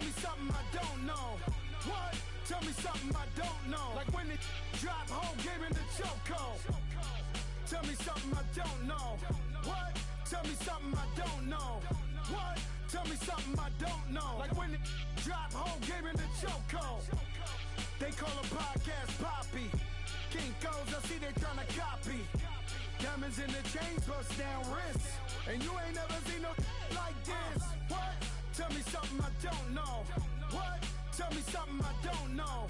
me something I don't know. What? Tell me something I don't know. Like when it drop, whole game in the chokehold. Tell me something I don't know. What? Tell me something I don't know. What? Tell me something I don't know. Like when it drop, whole game in the chokehold. They call a podcast Poppy. Kinkos, I see they tryna copy. Diamonds in the chains, bust down wrists. And you ain't never seen no like this. What? Tell me something I don't know. What? Tell me something I don't know.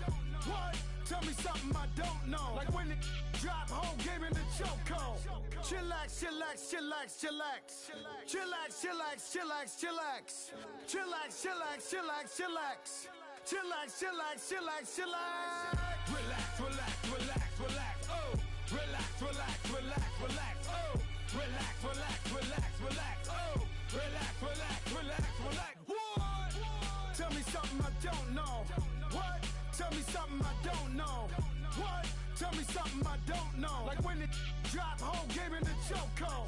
What? Tell me something I don't know. Like when it drop, whole game in the chokehold. Chillax, chillax, chillax, chillax. Chillax, chillax, chillax, chillax. Chillax, chillax, chillax, chillax. Chillax, chillax, chillax, chillax. Relax, relax, relax, relax. Oh, relax, relax, relax, relax. Oh, relax, relax, relax, relax. Oh, relax, relax, relax, relax. What? Tell me something I don't know. What? Tell me something I don't know. What? Tell me something I don't know. Like when it drop, whole game in the chokehold.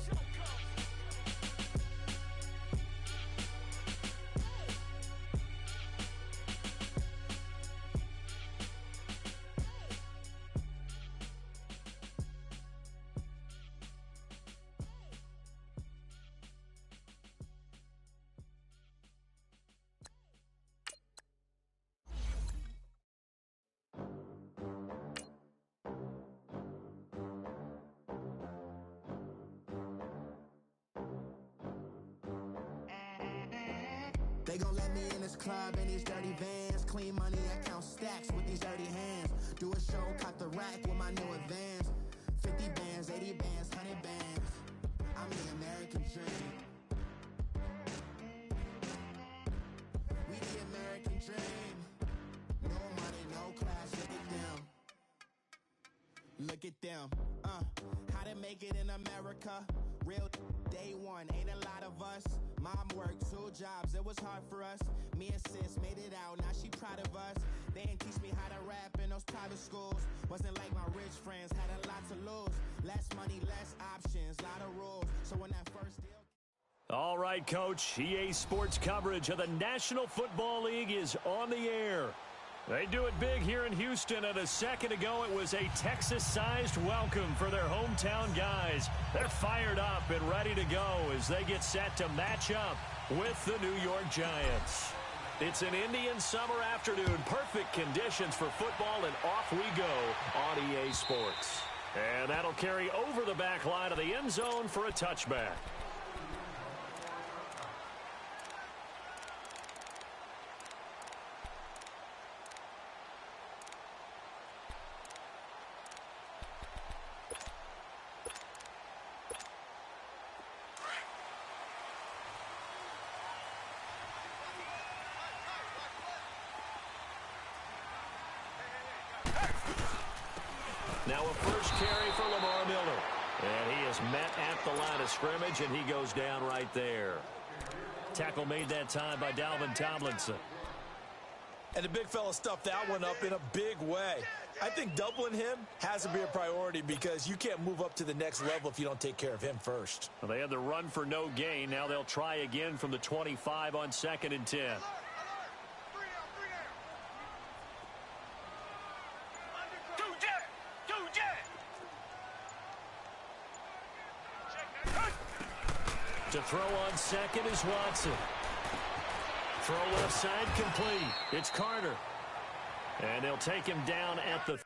They gon' let me in this club in these dirty vans. Clean money, I count stacks with these dirty hands. Do a show, cut the rack with my new advance. 50 bands, 80 bands, 100 bands. I'm the American dream. We the American dream. No money, no class, look at them. Look at them, how to make it in America. Real day one, ain't a lot of us. Mom worked 2 jobs, it was hard for us. Me and sis made it out, now she proud of us. They didn't teach me how to rap in those private schools. Wasn't like my rich friends, had a lot to lose. Less money, less options, lot of rules. So when that first deal... All right, Coach, EA Sports coverage of the National Football League is on the air. They do it big here in Houston, and a second ago it was a Texas-sized welcome for their hometown guys. They're fired up and ready to go as they get set to match up with the New York Giants. It's an Indian summer afternoon, perfect conditions for football, and off we go on EA Sports. And that'll carry over the back line of the end zone for a touchback. Now a first carry for Lamar Miller. And he is met at the line of scrimmage, and he goes down right there. Tackle made that time by Dalvin Tomlinson. And the big fella stuffed that one up in a big way. I think doubling him has to be a priority because you can't move up to the next level if you don't take care of him first. Well, they had the run for no gain. Now they'll try again from the 25 on 2nd and 10. To throw on second is Watson. Throw left side complete. It's Carter. And they'll take him down at the...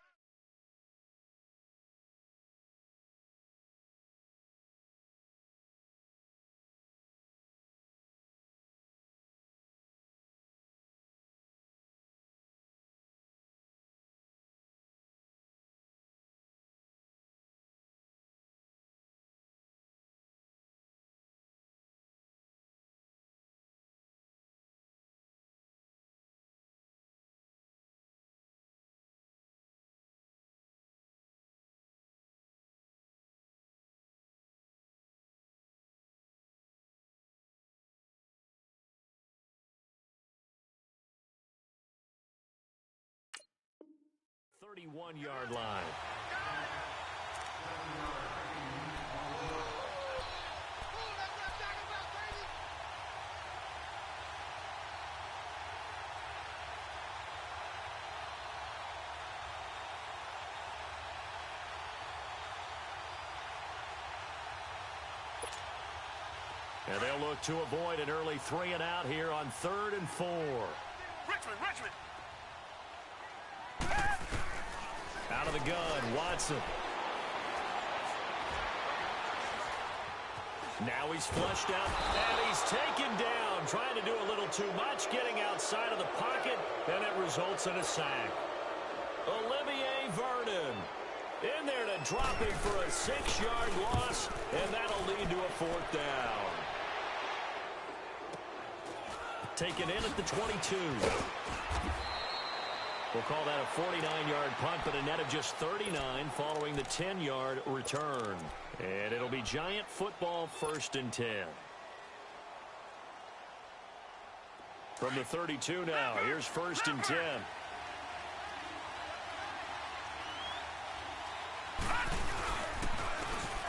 ...31-yard line. And they'll look to avoid an early 3 and out here on 3rd and 4. Richmond. Out of the gun, Watson. Now he's flushed out, and he's taken down, trying to do a little too much, getting outside of the pocket, and it results in a sack. Olivier Vernon in there to drop him for a 6-yard loss, and that'll lead to a 4th down. Taken in at the 22. We'll call that a 49-yard punt, but a net of just 39 following the 10-yard return. And it'll be Giant football 1st and 10. From the 32 now, here's 1st and 10.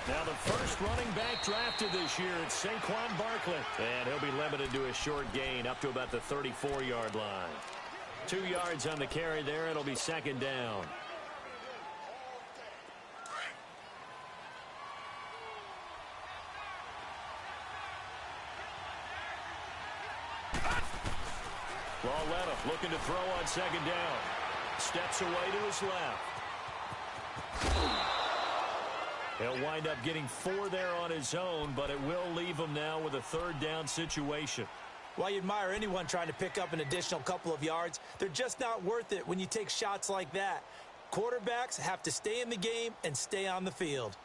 Now the first running back drafted this year, it's Saquon Barkley. And he'll be limited to a short gain up to about the 34-yard line. 2 yards on the carry there. It'll be 2nd down. Lauletta looking to throw on 2nd down. Steps away to his left. He'll wind up getting 4 there on his own, but it will leave him now with a 3rd down situation. While you admire anyone trying to pick up an additional couple of yards, they're just not worth it when you take shots like that. Quarterbacks have to stay in the game and stay on the field.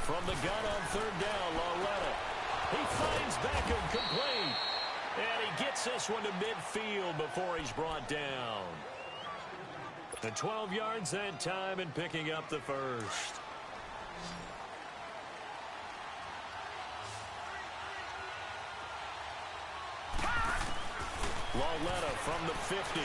From the gun on 3rd down, Lauletta. He finds Beckham complete. And he gets this one to midfield before he's brought down. And 12 yards that time and picking up the 1st. Lauletta from the 50.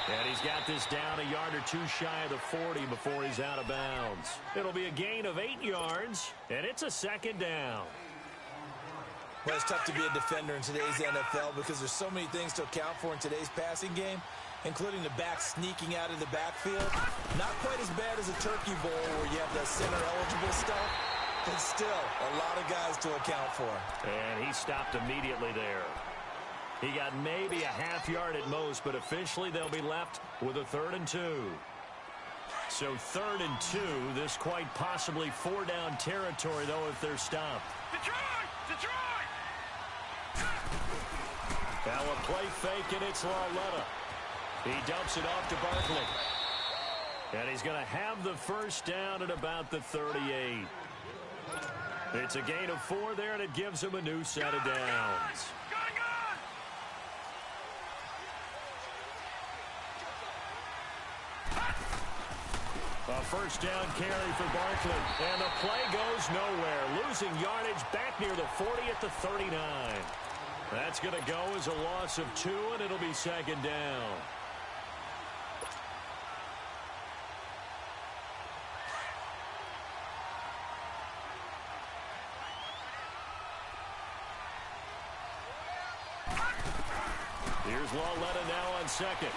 And he's got this down a yard or 2 shy of the 40 before he's out of bounds. It'll be a gain of 8 yards, and it's a 2nd down. Well, it's tough to be a defender in today's NFL because there's so many things to account for in today's passing game, including the back sneaking out of the backfield. Not quite as bad as a turkey bowl where you have the center-eligible stuff, but still a lot of guys to account for. And he stopped immediately there. He got maybe a half yard at most, but officially they'll be left with a 3rd and 2. So 3rd and 2, this quite possibly 4-down territory, though, if they're stopped. Detroit! Now a play fake, and it's Lauletta. He dumps it off to Barkley. And he's going to have the 1st down at about the 38. It's a gain of 4 there, and it gives him a new set of downs. A 1st down carry for Barkley. And the play goes nowhere. Losing yardage back near the 40 at the 39. That's going to go as a loss of 2, and it'll be 2nd down. Here's Lauletta now on 2nd.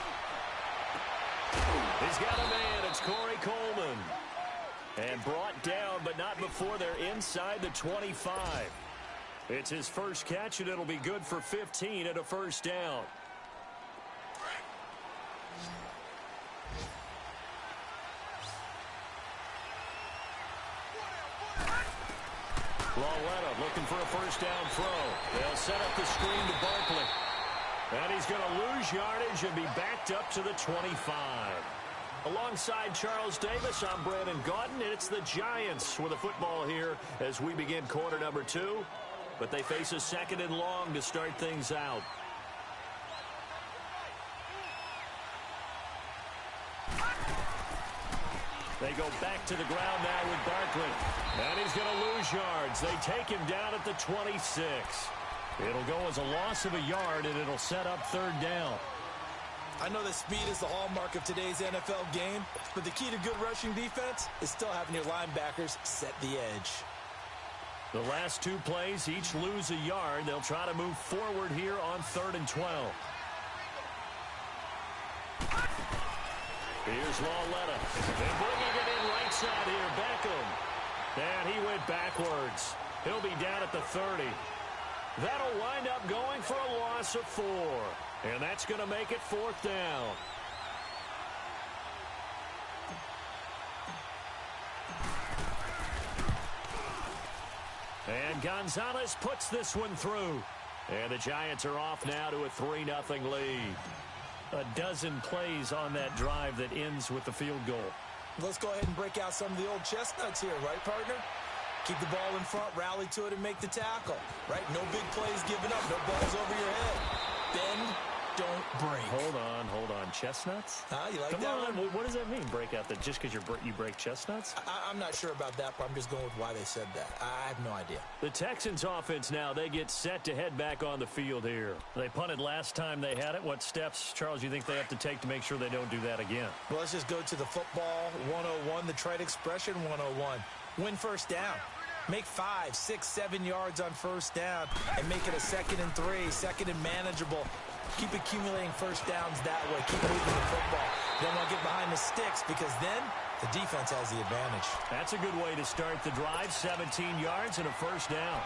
He's got a man. It's Corey Coleman. And brought down, but not before they're inside the 25. It's his first catch, and it'll be good for 15 at a 1st down. Lauletta looking for a 1st down throw. They'll set up the screen to Barkley. And he's going to lose yardage and be backed up to the 25. Alongside Charles Davis, I'm Brandon Gaudin, and it's the Giants with a football here as we begin quarter number 2. But they face a 2nd and long to start things out. They go back to the ground now with Barkley. And he's going to lose yards. They take him down at the 26. It'll go as a loss of a yard, and it'll set up 3rd down. I know that speed is the hallmark of today's NFL game, but the key to good rushing defense is still having your linebackers set the edge. The last 2 plays each lose a yard. They'll try to move forward here on 3rd and 12. Here's Lawletta. And bringing it in right side here, Beckham. And he went backwards. He'll be down at the 30. That'll wind up going for a loss of 4. And that's going to make it 4th down. And Gonzalez puts this one through. And the Giants are off now to a 3-0 lead. A dozen plays on that drive that ends with the field goal. Let's go ahead and break out some of the old chestnuts here, right, partner? Keep the ball in front, rally to it, and make the tackle, right? No big plays given up, no balls over your head. Bend, don't break. Hold on. Chestnuts? You like Come that on. one? What does that mean, break out? That just because you break chestnuts? I'm not sure about that, but I'm just going with why they said that. I have no idea. The Texans offense now, they get set to head back on the field here. They punted last time they had it. What steps, Charles, you think they have to take to make sure they don't do that again? Well, let's just go to the football 101, the trite expression 101. Win first down. Make 5, 6, 7 yards on first down and make it a 2nd and 3, 2nd and manageable. Keep accumulating first downs that way. Keep moving the football. You don't want to get behind the sticks because then the defense has the advantage. That's a good way to start the drive. 17 yards and a first down.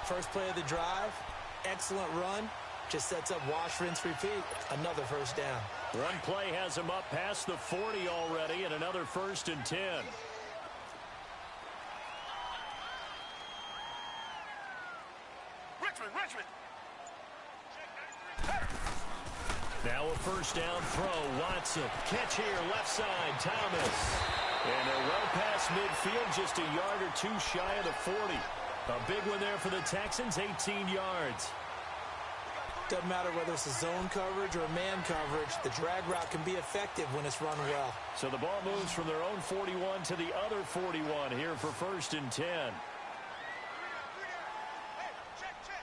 First play of the drive, excellent run. Just sets up wash, rinse, repeat. Another first down. One play has him up past the 40 already and another 1st and 10. Richmond. Now a first down throw. Watson. Catch here, left side. Thomas. And they're well past midfield, just a yard or two shy of the 40. A big one there for the Texans, 18 yards. Doesn't matter whether it's a zone coverage or a man coverage. The drag route can be effective when it's run well. So the ball moves from their own 41 to the other 41 here for 1st and 10.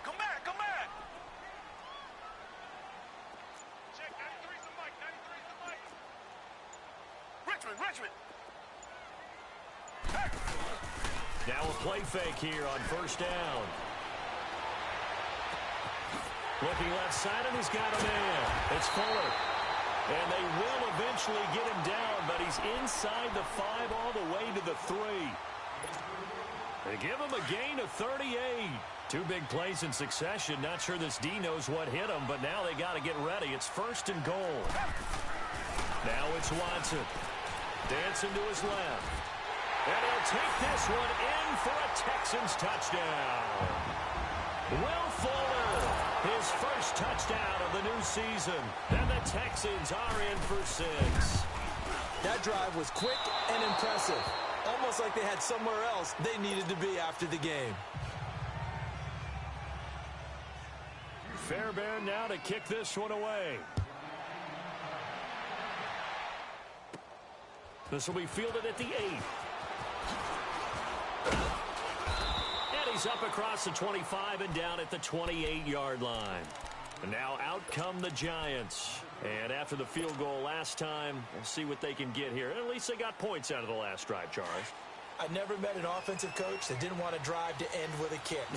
Come back. Check, 93's the mic. Richmond. Now a play fake here on first down. Looking left side, and he's got a man. It's Fuller. And they will eventually get him down, but he's inside the 5 all the way to the 3. They give him a gain of 38. 2 big plays in succession. Not sure this D knows what hit him, but now they got to get ready. It's 1st and goal. Now it's Watson. Dancing to his left. And he'll take this one in for a Texans touchdown. Will Fuller, his first touchdown of the new season. And the Texans are in for 6. That drive was quick and impressive. Almost like they had somewhere else they needed to be after the game. Fairbairn now to kick this one away. This will be fielded at the 8. And he's up across the 25 and down at the 28-yard line. And now out come the Giants. And after the field goal last time, we'll see what they can get here. At least they got points out of the last drive, Charles. I never met an offensive coach that didn't want a drive to end with a kick.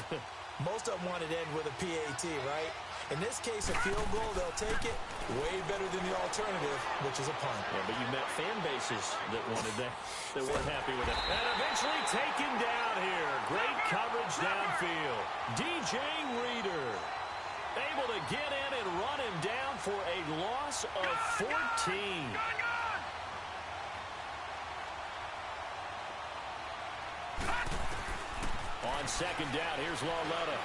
Most of them wanted to end with a PAT, right? In this case, a field goal, they'll take it way better than the alternative, which is a punt. Yeah, but you met fan bases that wanted that, that weren't happy with it. And eventually taken down here. Great coverage downfield. DJ Reader able to get in and run him down for a loss of 14. On second down, here's Lawletta.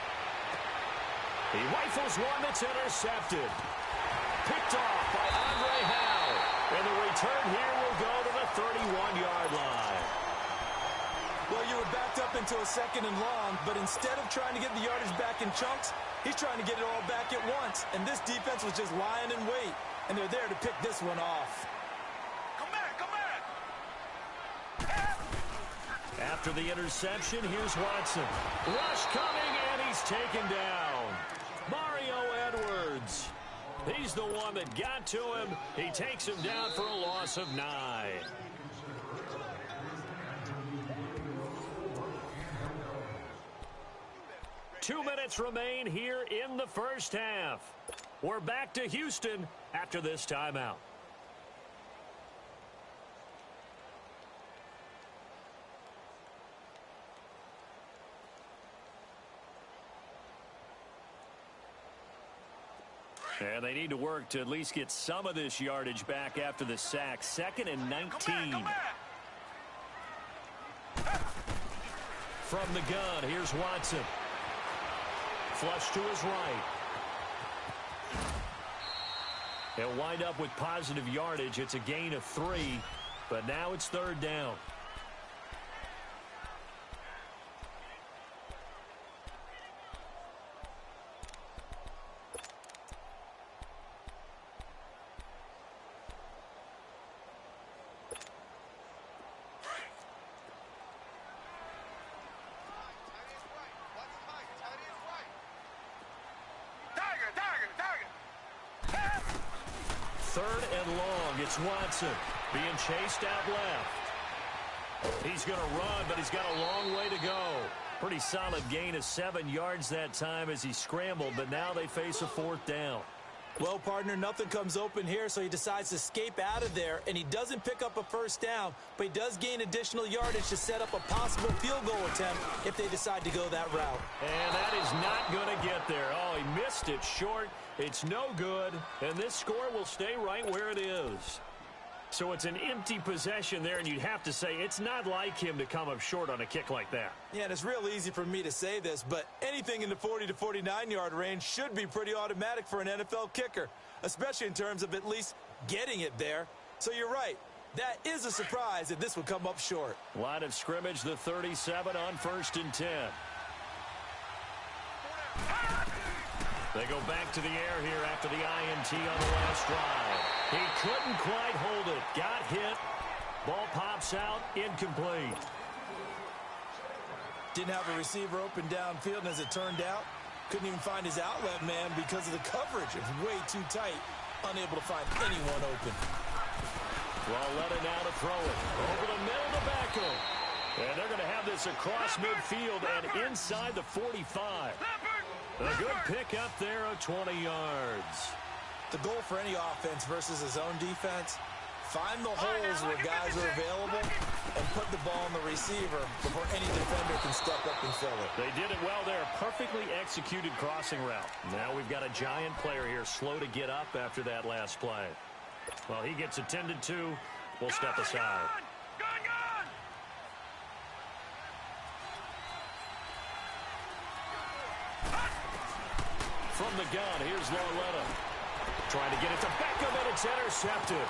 He rifles one that's intercepted. Picked off by Andre Howe. And the return here will go to the 31-yard line. Well, you were backed up into a 2nd and long, but instead of trying to get the yardage back in chunks, he's trying to get it all back at once. And this defense was just lying in wait. And they're there to pick this one off. Come back. After the interception, here's Watson. Rush coming, and he's taken down. Mario Edwards. He's the one that got to him. He takes him down for a loss of 9. Two minutes remain here in the first half. We're back to Houston after this timeout. And they need to work to at least get some of this yardage back after the sack. 2nd and 19. From the gun, here's Watson. Flush to his right. He'll wind up with positive yardage. It's a gain of 3, but now it's 3rd down. Third and long. It's Watson being chased out left. He's going to run, but he's got a long way to go. Pretty solid gain of 7 yards that time as he scrambled, but now they face a 4th down. Well, partner, nothing comes open here, so he decides to escape out of there, and he doesn't pick up a 1st down, but he does gain additional yardage to set up a possible field goal attempt if they decide to go that route. And that is not going to get there. Oh, he missed it short. It's no good, and this score will stay right where it is. So it's an empty possession there, and you'd have to say it's not like him to come up short on a kick like that. Yeah, and it's real easy for me to say this, but anything in the 40 to 49-yard range should be pretty automatic for an NFL kicker, especially in terms of at least getting it there. So you're right. That is a surprise that this would come up short. Line of scrimmage, the 37 on 1st and 10. They go back to the air here after the INT on the last drive. He couldn't quite hold it. Got hit. Ball pops out. Incomplete. Didn't have a receiver open downfield, and as it turned out, couldn't even find his outlet man because of the coverage. It was way too tight. Unable to find anyone open. Well, let it now to throw it. Over the middle to Beckham. And they're going to have this across midfield and inside the 45. A good pick up there of 20 yards. The goal for any offense versus his own defense, find the holes where guys are available and put the ball on the receiver before any defender can step up and fill it. They did it well there. Perfectly executed crossing route. Now we've got a giant player here slow to get up after that last play. Well, he gets attended to. We'll step aside. From the gun, here's Lauletta. Trying to get it to Beckham, and it's intercepted.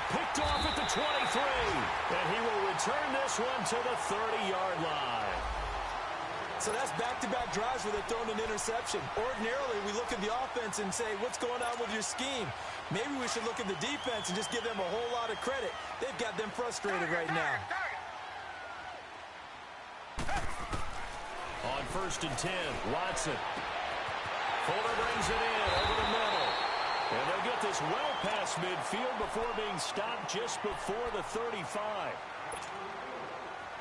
Picked off at the 23. And he will return this one to the 30-yard line. So that's back-to-back drives where they're throwing an interception. Ordinarily, we look at the offense and say, what's going on with your scheme? Maybe we should look at the defense and just give them a whole lot of credit. They've got them frustrated right now. On 1st and 10, Watson. Fuller brings it in over the middle. And they'll get this well past midfield before being stopped just before the 35.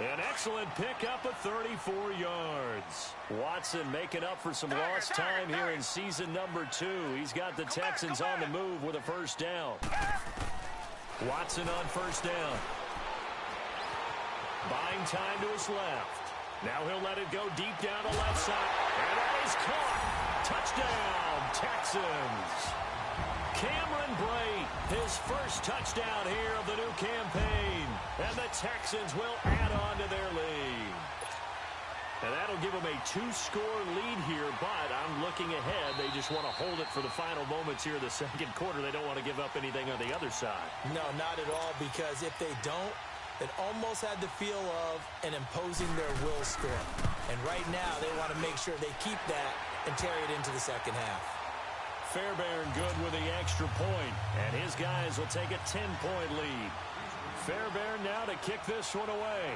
An excellent pickup of 34 yards. Watson making up for some lost time here in season number 2. He's got the Texans on the move with a 1st down. Watson on 1st down. Buying time to his left. Now he'll let it go deep down the left side. And that is caught. Touchdown, Texans. Cameron Brate, his first touchdown here of the new campaign. And the Texans will add on to their lead. And that'll give them a 2-score lead here, but I'm looking ahead. They just want to hold it for the final moments here in the 2nd quarter. They don't want to give up anything on the other side. No, not at all, because if they don't, it almost had the feel of an imposing their will score. And right now, they want to make sure they keep that and carry it into the 2nd half. Fairbairn good with the extra point, and his guys will take a 10-point lead. Fairbairn now to kick this one away.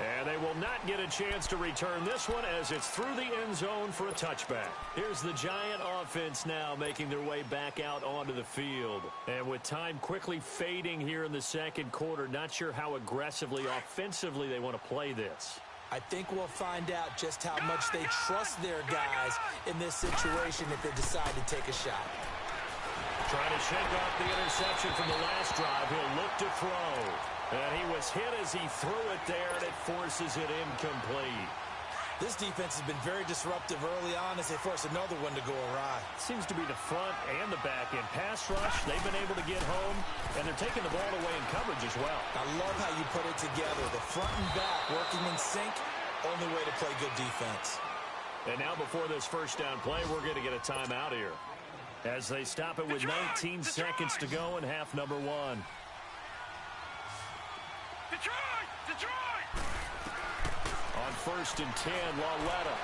And they will not get a chance to return this one as it's through the end zone for a touchback. Here's the Giant offense now making their way back out onto the field. And with time quickly fading here in the 2nd quarter, not sure how aggressively, offensively they want to play this. I think we'll find out just how much they trust their guys in this situation if they decide to take a shot. Trying to shake off the interception from the last drive. He'll look to throw. And he was hit as he threw it there, and it forces it incomplete. This defense has been very disruptive early on as they force another one to go awry. Seems to be the front and the back end. Pass rush, they've been able to get home, and they're taking the ball away in coverage as well. I love how you put it together. The front and back working in sync, only way to play good defense. And now before this first down play, we're going to get a timeout here as they stop it with 19 seconds to go in half number one. Detroit! On 1st and 10, Lauletta.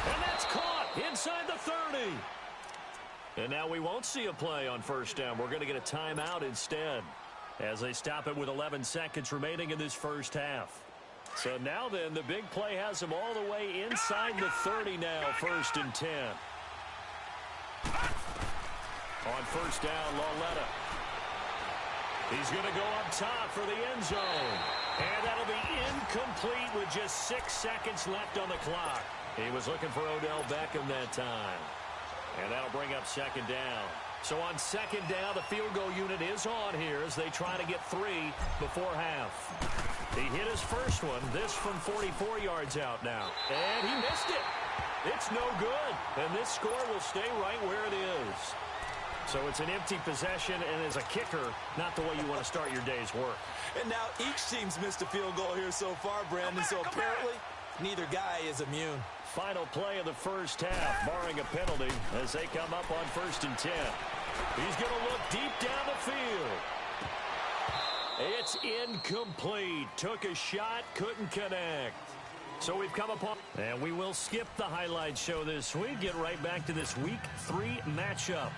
And that's caught inside the 30. And now we won't see a play on first down. We're going to get a timeout instead as they stop it with 11 seconds remaining in this first half. So now then, the big play has them all the way inside the 30 now, 1st and 10. On first down, Lauletta. He's going to go up top for the end zone. And that'll be incomplete with just 6 seconds left on the clock. He was looking for Odell Beckham that time. And that'll bring up second down. So on second down, the field goal unit is on here as they try to get 3 before half. He hit his first one, this from 44 yards out now. And he missed it. It's no good. And this score will stay right where it is. So it's an empty possession, and as a kicker, not the way you want to start your day's work. And now each team's missed a field goal here so far, Brandon, so apparently neither guy is immune. Final play of the first half, barring a penalty, as they come up on 1st and 10. He's going to look deep down the field. It's incomplete. Took a shot, couldn't connect. So we've come upon, and we will skip the highlight show this week. Get right back to this Week 3 matchup.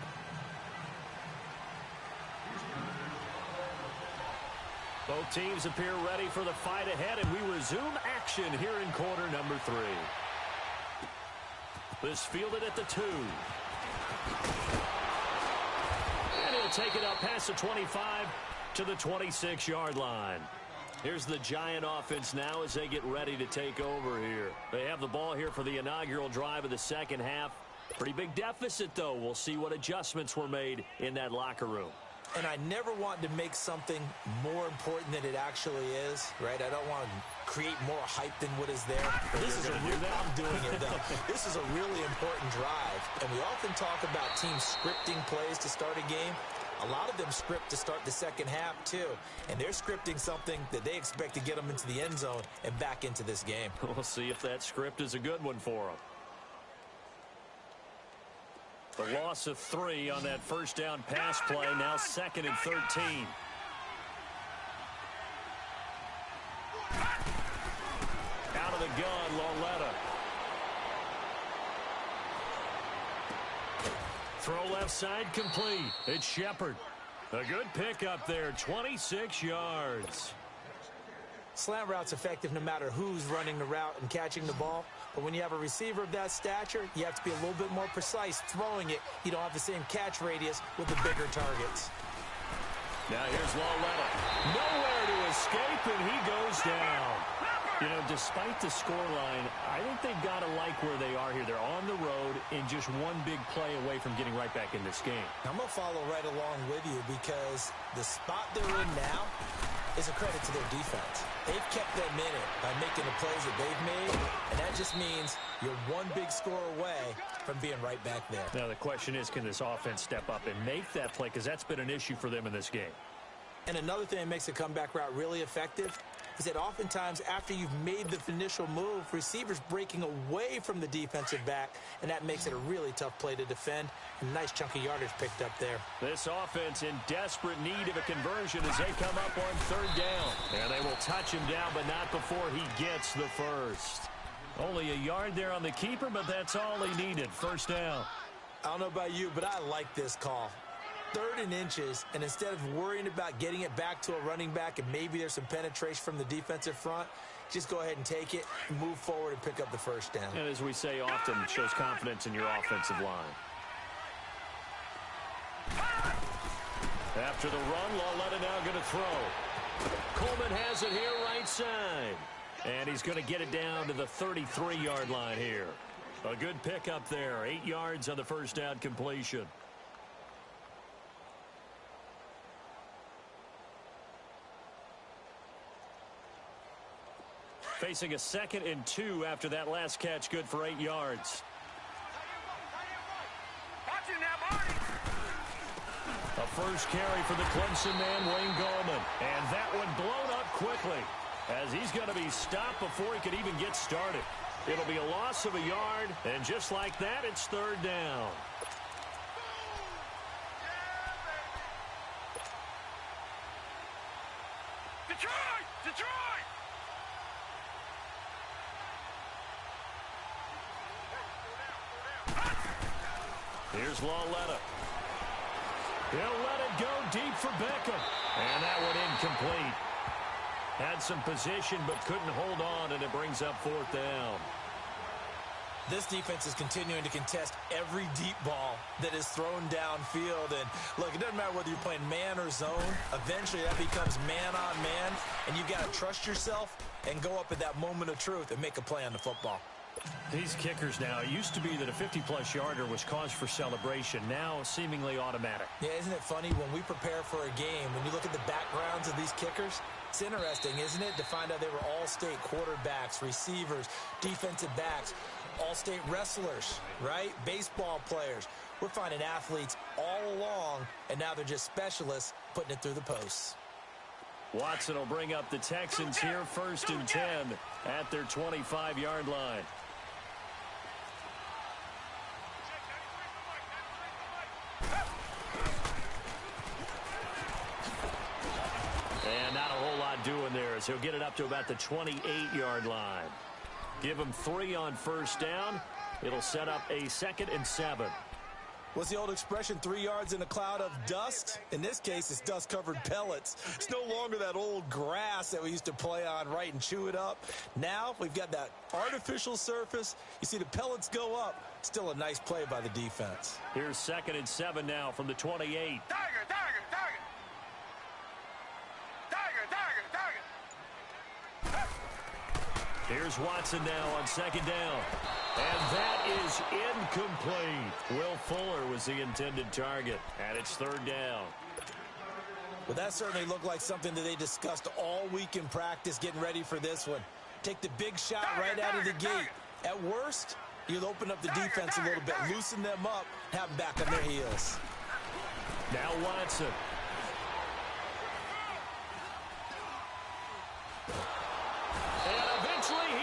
Both teams appear ready for the fight ahead, and we resume action here in quarter number 3. This fielded at the 2. And he'll take it up past the 25 to the 26-yard line. Here's the Giant offense now as they get ready to take over here. They have the ball here for the inaugural drive of the second half. Pretty big deficit, though. We'll see what adjustments were made in that locker room. And I never want to make something more important than it actually is, right? I don't want to create more hype than what is there. This is I'm doing it, though. This is a really important drive. And we often talk about teams scripting plays to start a game. A lot of them script to start the second half, too. And they're scripting something that they expect to get them into the end zone and back into this game. We'll see if that script is a good one for them. The loss of 3 on that first down pass play, now 2nd and 13. Out of the gun, Lauletta. Throw left side complete. It's Shepard. A good pickup there, 26 yards. Slant route's effective no matter who's running the route and catching the ball. But when you have a receiver of that stature, you have to be a little bit more precise throwing it. You don't have the same catch radius with the bigger targets. Now here's Lauletta. Nowhere to escape, and he goes down. You know, despite the scoreline, I think they've got to like where they are here. They're on the road and just one big play away from getting right back in this game. I'm going to follow right along with you because the spot they're in now is a credit to their defense. They've kept them in it by making the plays that they've made, and that just means you're one big score away from being right back there. Now the question is, can this offense step up and make that play? Because that's been an issue for them in this game. And another thing that makes a comeback route really effective is that oftentimes after you've made the initial move, receivers breaking away from the defensive back, and that makes it a really tough play to defend. A nice chunk of yardage picked up there. This offense in desperate need of a conversion as they come up on 3rd down. And they will touch him down, but not before he gets the first. Only a yard there on the keeper, but that's all he needed. 1st down. I don't know about you, but I like this call. 3rd and inches, and instead of worrying about getting it back to a running back and maybe there's some penetration from the defensive front, just go ahead and take it, move forward, and pick up the 1st down. And as we say often, it shows confidence in your offensive line. After the run, Lauletta now going to throw. Coleman has it here right side. And he's going to get it down to the 33-yard line here. A good pickup there, 8 yards on the 1st down completion. Facing a 2nd and 2 after that last catch, good for 8 yards. A first carry for the Clemson man, Wayne Gallman. And that one blown up quickly as he's going to be stopped before he could even get started. It'll be a loss of a yard, and just like that, it's 3rd down. Detroit! Here's Lawletta. He'll let it go deep for Beckham. And that one incomplete. Had some position but couldn't hold on, and it brings up 4th down. This defense is continuing to contest every deep ball that is thrown downfield. And, look, it doesn't matter whether you're playing man or zone. Eventually that becomes man-on-man, and you've got to trust yourself and go up at that moment of truth and make a play on the football. These kickers now, it used to be that a 50-plus yarder was cause for celebration. Now seemingly automatic. Yeah, isn't it funny when we prepare for a game, when you look at the backgrounds of these kickers, it's interesting, isn't it, to find out they were all-state quarterbacks, receivers, defensive backs, all-state wrestlers, right? Baseball players. We're finding athletes all along, and now they're just specialists putting it through the posts. Watson will bring up the Texans here, 1st and 10 at their 25-yard line. And not a whole lot doing there, as he'll get it up to about the 28-yard line. Give him 3 on 1st down. It'll set up a 2nd and 7. What's the old expression, 3 yards in a cloud of dust? In this case, it's dust-covered pellets. It's no longer that old grass that we used to play on, right, and chew it up. Now we've got that artificial surface. You see the pellets go up. Still a nice play by the defense. Here's 2nd and 7 now from the 28. Here's Watson now on 2nd down. And that is incomplete. Will Fuller was the intended target, and it's 3rd down. Well, that certainly looked like something that they discussed all week in practice, getting ready for this one. Take the big shot right out of the gate. At worst, you'll open up the defense a little bit, loosen them up, have them back on their heels. Now Watson.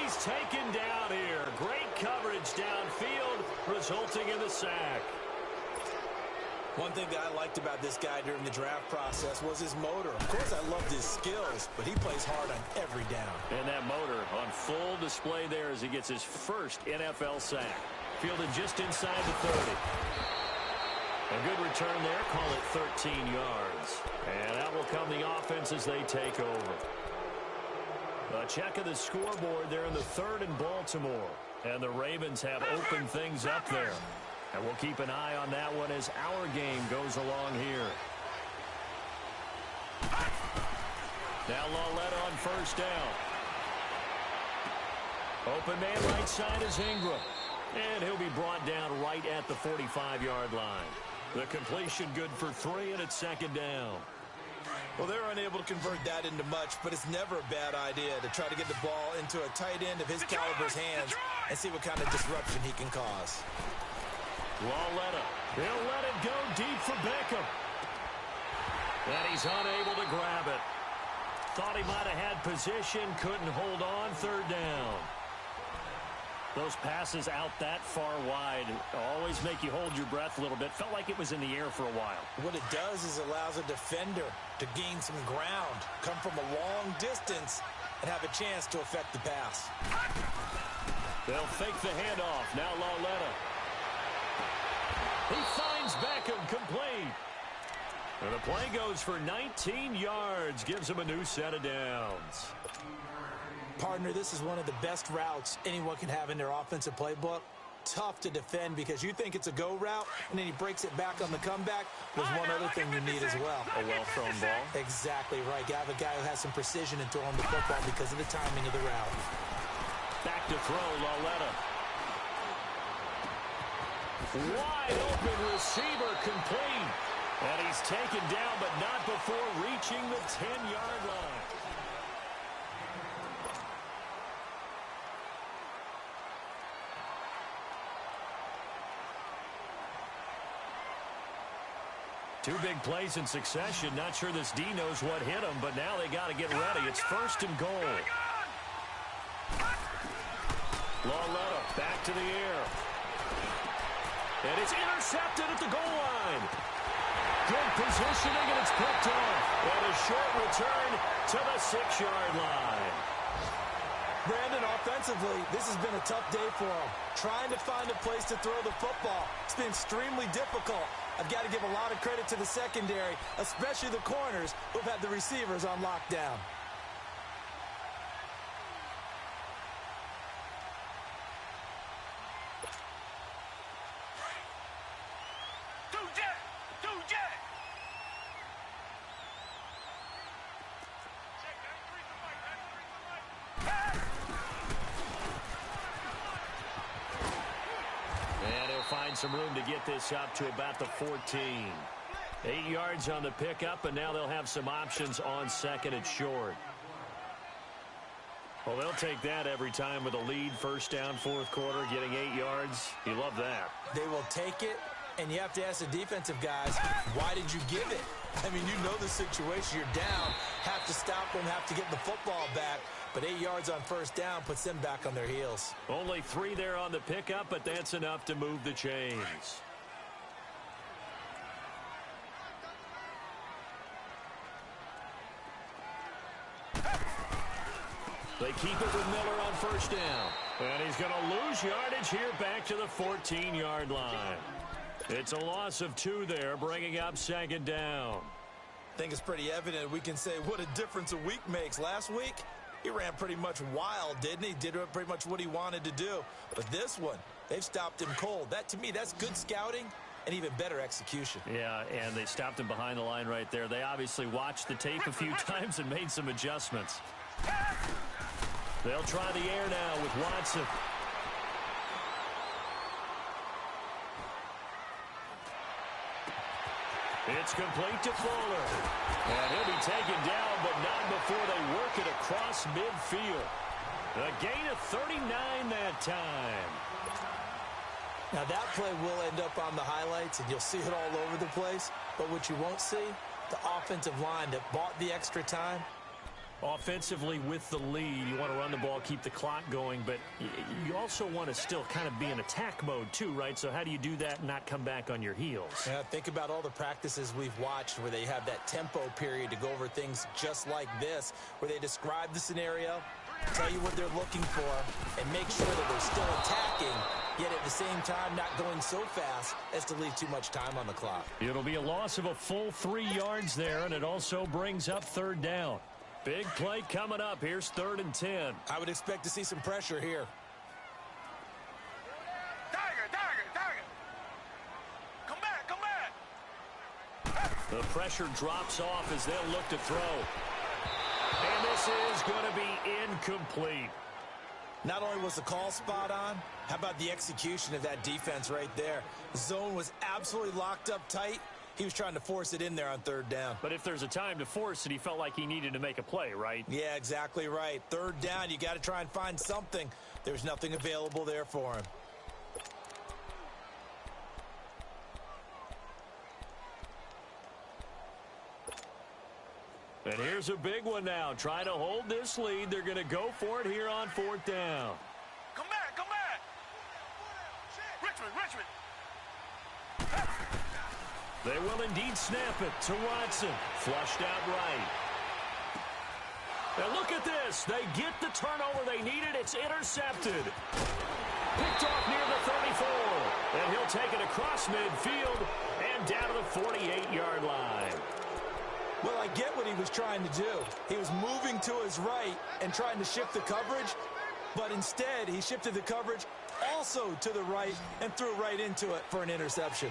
He's taken down here. Great coverage downfield, resulting in the sack. One thing that I liked about this guy during the draft process was his motor. Of course, I loved his skills, but he plays hard on every down. And that motor on full display there as he gets his first NFL sack. Fielded just inside the 30. A good return there. Call it 13 yards. And out will come the offense as they take over. A check of the scoreboard there in the 3rd in Baltimore. And the Ravens have opened things up there. And we'll keep an eye on that one as our game goes along here. Now Lawletta on 1st down. Open man right side is Ingram. And he'll be brought down right at the 45-yard line. The completion good for 3, and it's 2nd down. Well, they're unable to convert that into much, but it's never a bad idea to try to get the ball into a tight end of his caliber's hands and see what kind of disruption he can cause. Lawletta. He'll let it go deep for Beckham. And he's unable to grab it. Thought he might have had position, couldn't hold on, 3rd down. Those passes out that far wide always make you hold your breath a little bit. Felt like it was in the air for a while. What it does is allows a defender to gain some ground, come from a long distance, and have a chance to affect the pass. They'll fake the handoff. Now Lawletta. He finds Beckham complete. And the play goes for 19 yards. Gives him a new set of downs. Partner, this is one of the best routes anyone can have in their offensive playbook. Tough to defend because you think it's a go route, and then he breaks it back on the comeback. There's one other thing you need as well. A well-thrown ball. Exactly right. You have a guy who has some precision in throwing the football because of the timing of the route. Back to throw, Lawletta. Wide open receiver complete. And he's taken down, but not before reaching the 10-yard line. Two big plays in succession. Not sure this D knows what hit him, but now they got to get ready. It's 1st and goal. Lauletta back to the air. And it's intercepted at the goal line. Good positioning, and it's picked off. And a short return to the 6-yard line. Brandon, offensively, this has been a tough day for him. Trying to find a place to throw the football. It's been extremely difficult. I've got to give a lot of credit to the secondary, especially the corners who've had the receivers on lockdown. Find some room to get this up to about the 14. 8 yards on the pickup, and now they'll have some options on 2nd and short. Well, they'll take that every time with a lead. 1st down, 4th quarter, getting 8 yards. You love that. They will take it, and you have to ask the defensive guys, why did you give it? I mean, you know the situation. You're down, have to stop them, have to get the football back. But 8 yards on 1st down puts them back on their heels. Only 3 there on the pickup, but that's enough to move the chains. They keep it with Miller on 1st down. And he's going to lose yardage here back to the 14-yard line. It's a loss of 2 there, bringing up 2nd down. I think it's pretty evident we can say what a difference a week makes. Last week, he ran pretty much wild, didn't he? Did pretty much what he wanted to do. But this one, they've stopped him cold. That, to me, that's good scouting and even better execution. Yeah, and they stopped him behind the line right there. They obviously watched the tape a few times and made some adjustments. They'll try the air now with Watson. It's complete to Fuller. And he'll be taken down, but not before they work it across midfield. A gain of 39 that time. Now that play will end up on the highlights, and you'll see it all over the place. But what you won't see, the offensive line that bought the extra time. Offensively with the lead, you want to run the ball, keep the clock going, but you also want to still kind of be in attack mode too, right? So how do you do that and not come back on your heels? Yeah, think about all the practices we've watched where they have that tempo period to go over things just like this, where they describe the scenario, tell you what they're looking for, and make sure that they're still attacking, yet at the same time not going so fast as to leave too much time on the clock. It'll be a loss of a full 3 yards there, and it also brings up 3rd down. Big play coming up. Here's 3rd and 10. I would expect to see some pressure here. Tiger. Come back. The pressure drops off as they'll look to throw. And this is going to be incomplete. Not only was the call spot on, how about the execution of that defense right there? The zone was absolutely locked up tight. He was trying to force it in there on 3rd down. But if there's a time to force it, he felt like he needed to make a play, right? Yeah, exactly right. 3rd down, you got to try and find something. There's nothing available there for him. And here's a big one now. Trying to hold this lead. They're going to go for it here on 4th down. Come back. Richmond. They will indeed snap it to Watson. Flushed out right. And look at this. They get the turnover they needed. It's intercepted. Picked off near the 34. And he'll take it across midfield and down to the 48-yard line. Well, I get what he was trying to do. He was moving to his right and trying to shift the coverage. But instead, he shifted the coverage also to the right and threw right into it for an interception.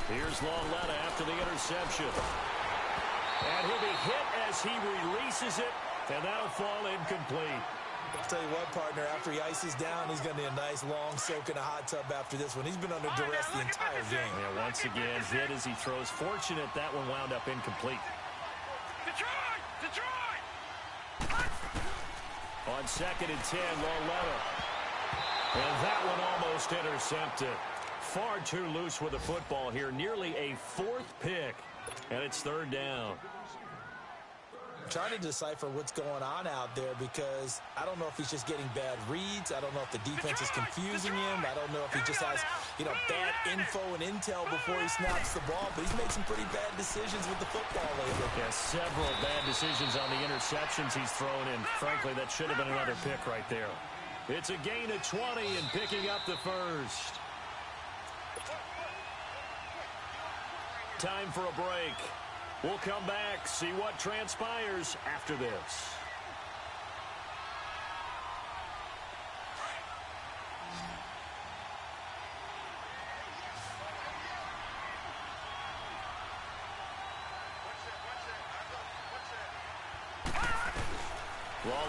Here's Lauletta after the interception. And he'll be hit as he releases it, and that'll fall incomplete. I'll tell you what, partner, after he ices down, he's going to need a nice long soak in a hot tub after this one. He's been under duress the entire game. Yeah, once again, hit as he throws. Fortunate that one wound up incomplete. Detroit! On 2nd and 10, Lauletta. And that one almost intercepted. Far too loose with the football here. Nearly a fourth pick. And it's third down. I'm trying to decipher what's going on out there because I don't know if he's just getting bad reads. I don't know if the defense is confusing him. I don't know if he just has, bad info and intel before he snaps the ball. But he's made some pretty bad decisions with the football lately. Yeah, several bad decisions on the interceptions he's thrown in. Frankly, that should have been another pick right there. It's a gain of 20 and picking up the first. Time for a break. We'll come back, see what transpires after this.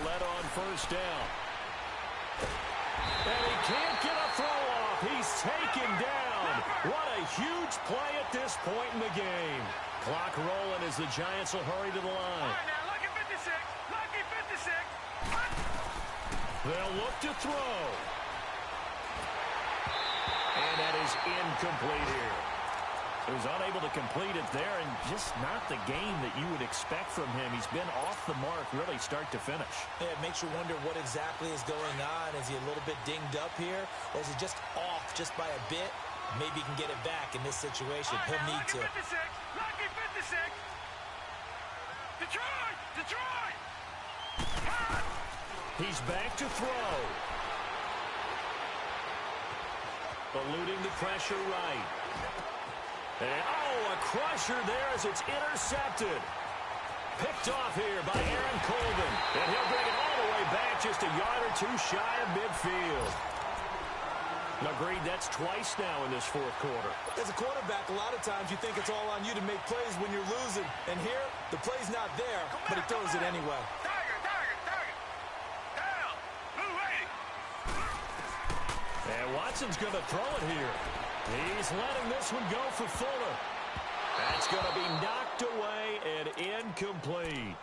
Led on first down. And he can't get a throw off. He's taken down. What a huge play at this point in the game. Clock rolling as the Giants will hurry to the line. All right, now, lucky 56. Lucky 56. They'll look to throw. And that is incomplete here. He was unable to complete it there, and just not the game that you would expect from him. He's been off the mark really start to finish. Yeah, it makes you wonder what exactly is going on. Is he a little bit dinged up here, or is he just off just by a bit? Maybe he can get it back in this situation. He'll need to. Lucky 56. Detroit! He's back to throw. Eluding the pressure right. And, a crusher there as it's intercepted. Picked off here by Aaron Colvin. And he'll bring it all the way back just a yard or two shy of midfield. Agreed, that's twice now in this fourth quarter. As a quarterback, a lot of times you think it's all on you to make plays when you're losing. And here, the play's not there, but he throws it anyway. Target. Down. Move waiting. And Watson's going to throw it here. He's letting this one go for Fuller. That's going to be knocked away and incomplete.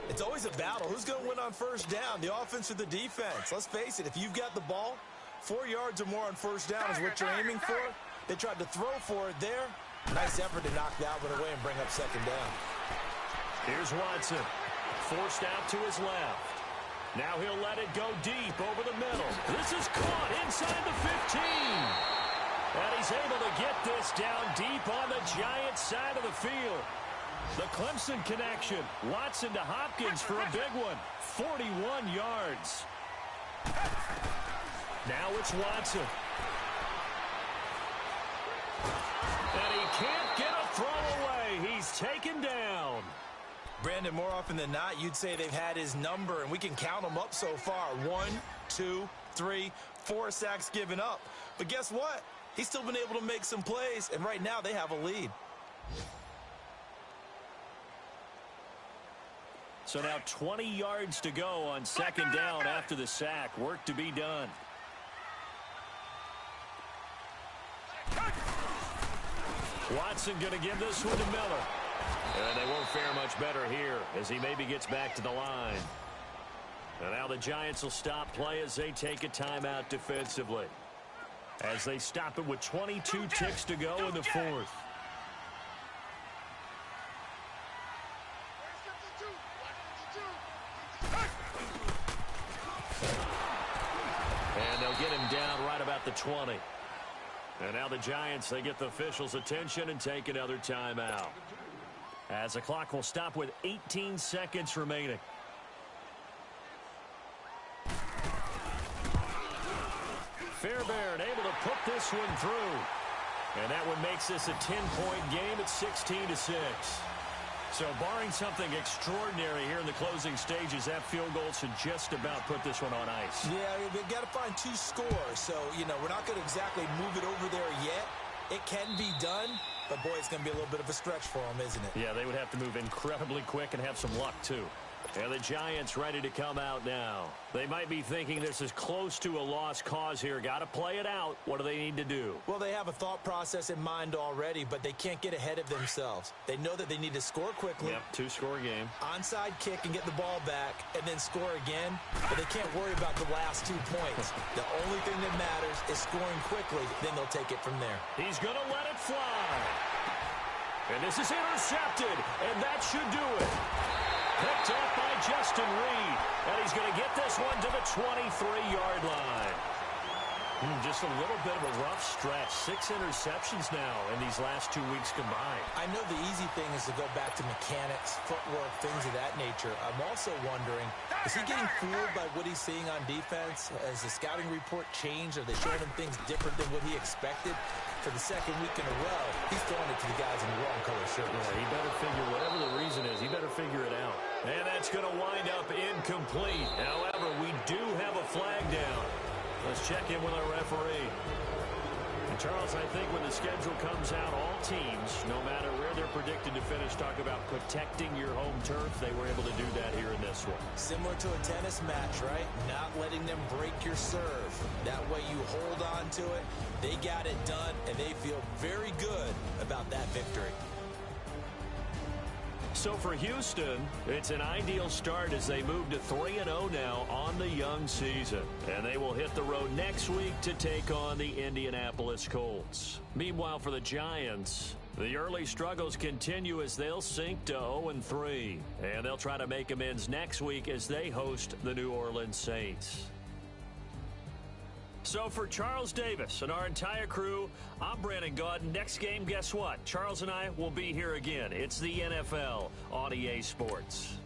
It's always a battle. Who's going to win on first down, the offense or the defense? Let's face it, if you've got the ball, 4 yards or more on first down is what you're aiming for. They tried to throw for it there. Nice effort to knock that one away and bring up second down. Here's Watson. Forced out to his left. Now he'll let it go deep over the middle. This is caught inside the 15. And he's able to get this down deep on the Giants side of the field. The Clemson connection. Watson to Hopkins for a big one. 41 yards. Now it's Watson. And he can't get a throw away. He's taken down. Brandon, more often than not, you'd say they've had his number, and we can count them up so far. 1, 2, 3, 4 sacks given up. But guess what? He's still been able to make some plays, and right now they have a lead. So now 20 yards to go on second down after the sack. Work to be done. Watson going to give this one to Miller. And they won't fare much better here as he maybe gets back to the line. And now the Giants will stop play as they take a timeout defensively. As they stop it with 22 ticks to go in the fourth. And they'll get him down right about the 20. And now the Giants, they get the officials' attention and take another timeout. As the clock will stop with 18 seconds remaining. Fairbairn able to put this one through. And that one makes this a 10-point game at 16-6. So barring something extraordinary here in the closing stages, that field goal should just about put this one on ice. Yeah, we've got to find 2 scores. So, we're not going to exactly move it over there yet. It can be done, but boy, it's going to be a little bit of a stretch for them, isn't it? Yeah, they would have to move incredibly quick and have some luck, too. And the Giants ready to come out now. They might be thinking this is close to a lost cause here. Got to play it out. What do they need to do? Well, they have a thought process in mind already, but they can't get ahead of themselves. They know that they need to score quickly. Yep, two-score game. Onside kick and get the ball back, and then score again. But they can't worry about the last 2 points. The only thing that matters is scoring quickly. Then they'll take it from there. He's going to let it fly. And this is intercepted, and that should do it. Picked up by Justin Reed. And he's going to get this one to the 23-yard line. Just a little bit of a rough stretch. 6 interceptions now in these last 2 weeks combined. I know the easy thing is to go back to mechanics, footwork, things of that nature. I'm also wondering, is he getting fooled by what he's seeing on defense? Has the scouting report changed? Are they showing him things different than what he expected? For the second week in a row, he's throwing it to the guys in the wrong color shirts. Yeah, he better figure, whatever the reason is, he better figure it out. And that's going to wind up incomplete. However, we do have a flag down. Let's check in with our referee. And Charles, I think when the schedule comes out, all teams, no matter where they're predicted to finish, talk about protecting your home turf. They were able to do that here in this one. Similar to a tennis match, right? Not letting them break your serve. That way you hold on to it. They got it done, and they feel very good about that victory. So for Houston, it's an ideal start as they move to 3-0 now on the young season. And they will hit the road next week to take on the Indianapolis Colts. Meanwhile, for the Giants, the early struggles continue as they'll sink to 0-3. And they'll try to make amends next week as they host the New Orleans Saints. So for Charles Davis and our entire crew, I'm Brandon Gaudin. Next game, guess what? Charles and I will be here again. It's the NFL on EA Sports.